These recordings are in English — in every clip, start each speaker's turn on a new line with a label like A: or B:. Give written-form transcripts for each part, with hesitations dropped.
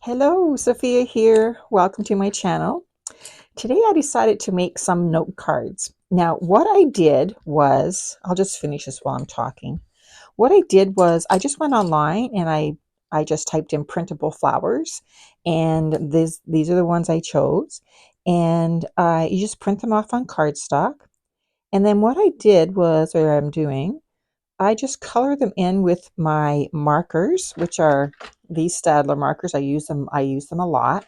A: Hello, Sophia here. Welcome to my channel. Today I decided to make some note cards. Now, what I did was, I'll just finish this while I'm talking. What I did was I just went online and I just typed in printable flowers, and these are the ones I chose. And you just print them off on cardstock. And then what I did was, or I'm doing, I just color them in with my markers, which are these Staedtler markers. I use them a lot.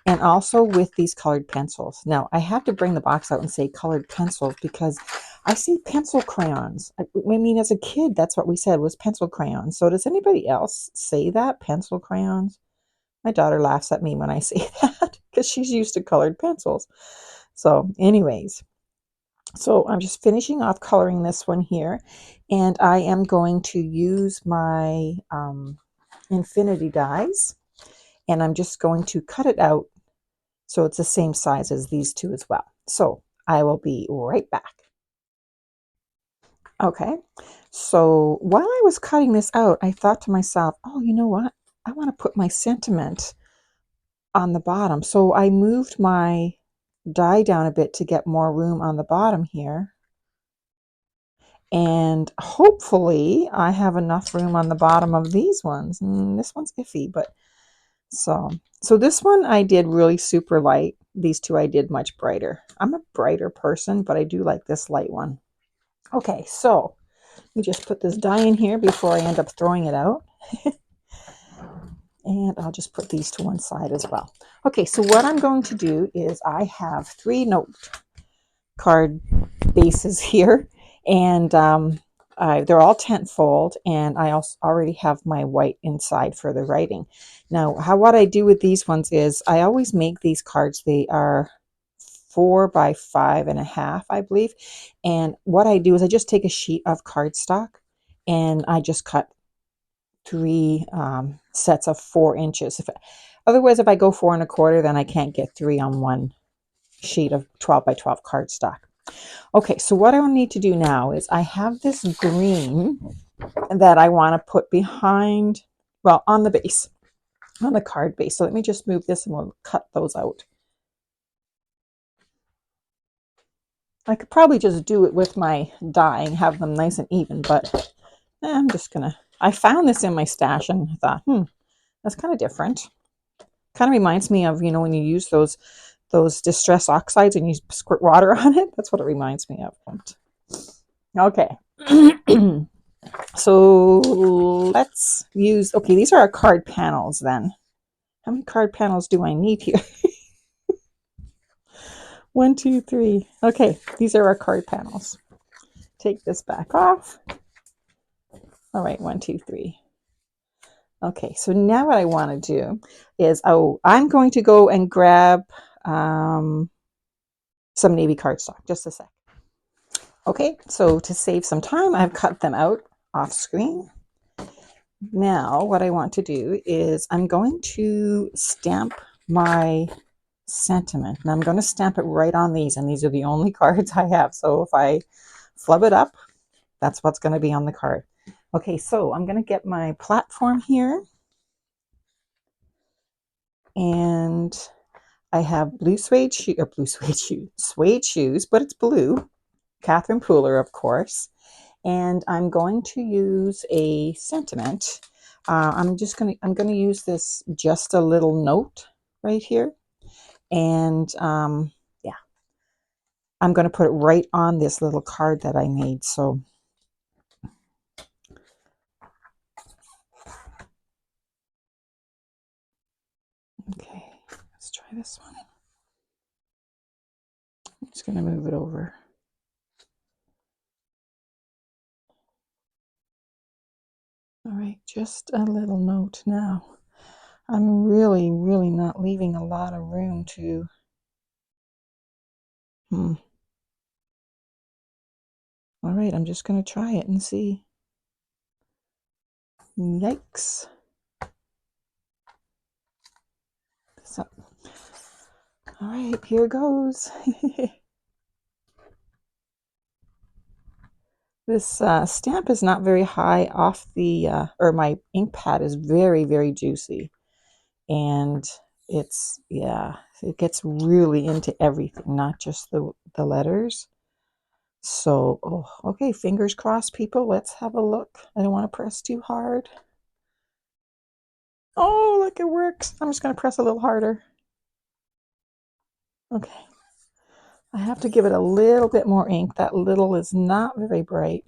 A: And also with these colored pencils. Now, I have to bring the box out and say colored pencils because I see pencil crayons. I mean, as a kid, that's what we said was pencil crayons. So does anybody else say that, pencil crayons? My daughter laughs at me when I say that because she's used to colored pencils. So anyways, so I'm just finishing off coloring this one here, and I am going to use my infinity dies, and I'm just going to cut it out so it's the same size as these two as well. So I will be right back. Okay, so while I was cutting this out, I thought to myself, oh, you know what? I want to put my sentiment on the bottom. So I moved my die down a bit to get more room on the bottom here. And hopefully I have enough room on the bottom of these ones. This one's iffy, but so this one I did really super light. These two I did much brighter. I'm a brighter person, but I do like this light one. Okay, so you just put this die in here before I end up throwing it out. And I'll just put these to one side as well. Okay, so what I'm going to do is I have 3 note card bases here, and they're all tent-fold, and I also already have my white inside for the writing. Now, what I do with these ones is I always make these cards. They are 4 by 5.5, I believe. And what I do is I just take a sheet of cardstock and I just cut 3 sets of 4 inches. Otherwise, if I go 4 1/4, then I can't get 3 on one sheet of 12 by 12 cardstock. Okay, so what I will need to do now is I have this green that I want to put behind, well, on the base, on the card base. So let me just move this and we'll cut those out. I could probably just do it with my die and have them nice and even, but I'm just gonna, I found this in my stash and I thought, that's kind of different. Kind of reminds me of, when you use those distress oxides and you squirt water on it. That's what it reminds me of. Okay. So let's use, okay, these are our card panels then. How many card panels do I need here? 1, 2, 3. Okay, these are our card panels. Take this back off. All right, 1, 2, 3. Okay, so now what I want to do is, I'm going to go and grab some navy cardstock. Just a sec. Okay, so to save some time, I've cut them out off screen. Now what I want to do is I'm going to stamp my sentiment, and I'm going to stamp it right on these, and these are the only cards I have. So if I flub it up, that's what's going to be on the card. Okay, so I'm going to get my platform here, and I have suede shoes, but it's blue. Catherine Pooler, of course. And I'm going to use a sentiment. I'm going to use this just a little note right here. And yeah, I'm going to put it right on this little card that I made. So okay, let's try this one. I'm just going to move it over. All right, just a little note now. I'm really not leaving a lot of room to, all right, I'm just going to try it and see. Yikes. So, all right, here goes. This stamp is not very high off the, or my ink pad is very juicy. and yeah, it gets really into everything, not just the letters. So, oh, okay, fingers crossed, people. Let's have a look. I don't want to press too hard. Oh, look, it works. I'm just going to press a little harder. Okay. I have to give it a little bit more ink. That little is not very bright.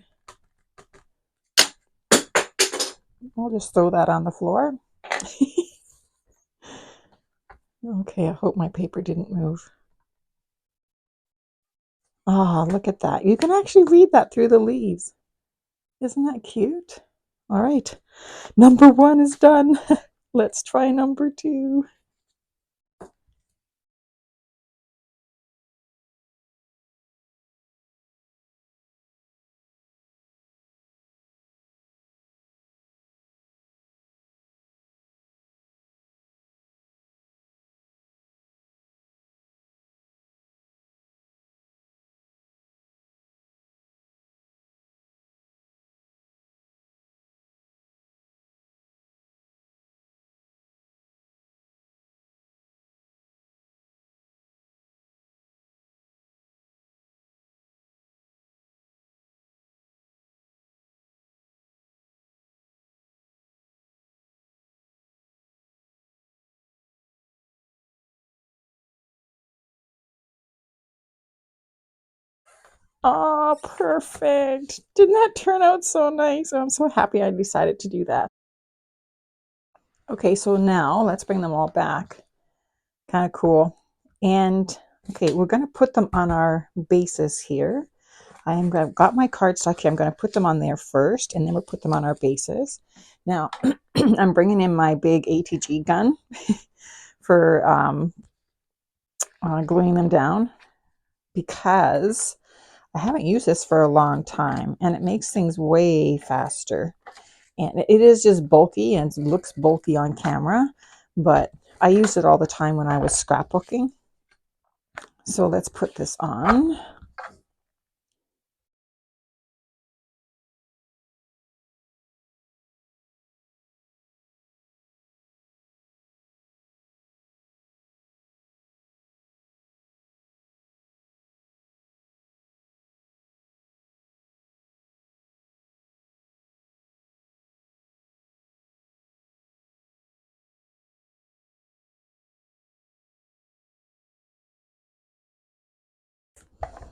A: I'll just throw that on the floor. Okay, I hope my paper didn't move. Ah, look at that. You can actually read that through the leaves. Isn't that cute? All right, number 1 is done. Let's try number 2. Oh, perfect. Didn't that turn out so nice? I'm so happy I decided to do that. Okay, so now let's bring them all back. Kind of cool. And okay, we're going to put them on our bases here. I've got my cardstock here. I'm going to put them on there first, and then we'll put them on our bases. Now, I'm bringing in my big ATG gun for gluing them down, because I haven't used this for a long time, and it makes things way faster. And it is just bulky, and it looks bulky on camera, but I use it all the time when I was scrapbooking. So let's put this on.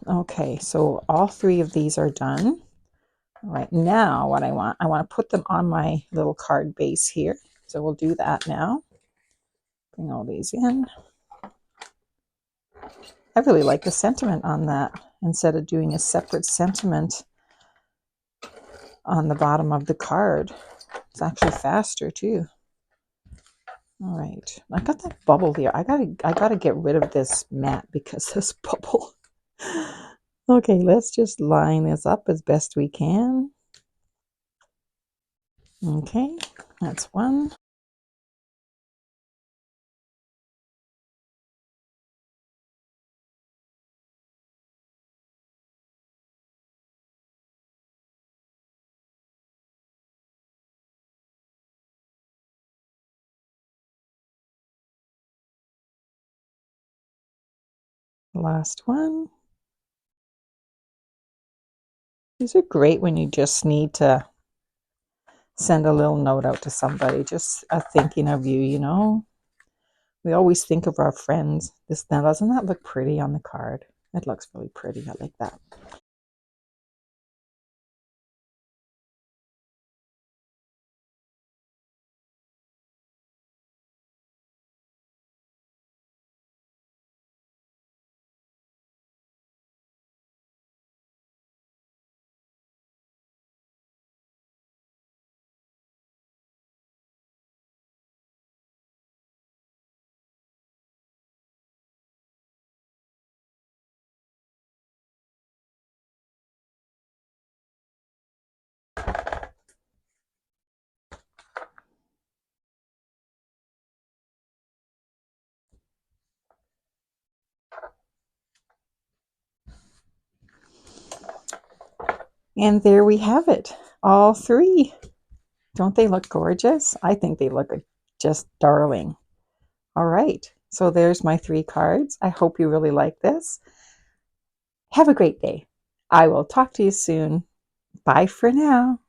A: Okay, so all 3 of these are done. All right, now what I want to put them on my little card base here. So we'll do that now. Bring all these in. I really like the sentiment on that, instead of doing a separate sentiment on the bottom of the card. It's actually faster too. All right, I got that bubble here. I gotta get rid of this mat because this bubble. Okay, let's just line this up as best we can. Okay, that's one. Last one. These are great when you just need to send a little note out to somebody, just a thinking of you, you know. We always think of our friends. Now, doesn't that look pretty on the card? It looks really pretty. I like that. And there we have it. All 3. Don't they look gorgeous? I think they look just darling. All right, so there's my 3 cards. I hope you really like this. Have a great day. I will talk to you soon. Bye for now.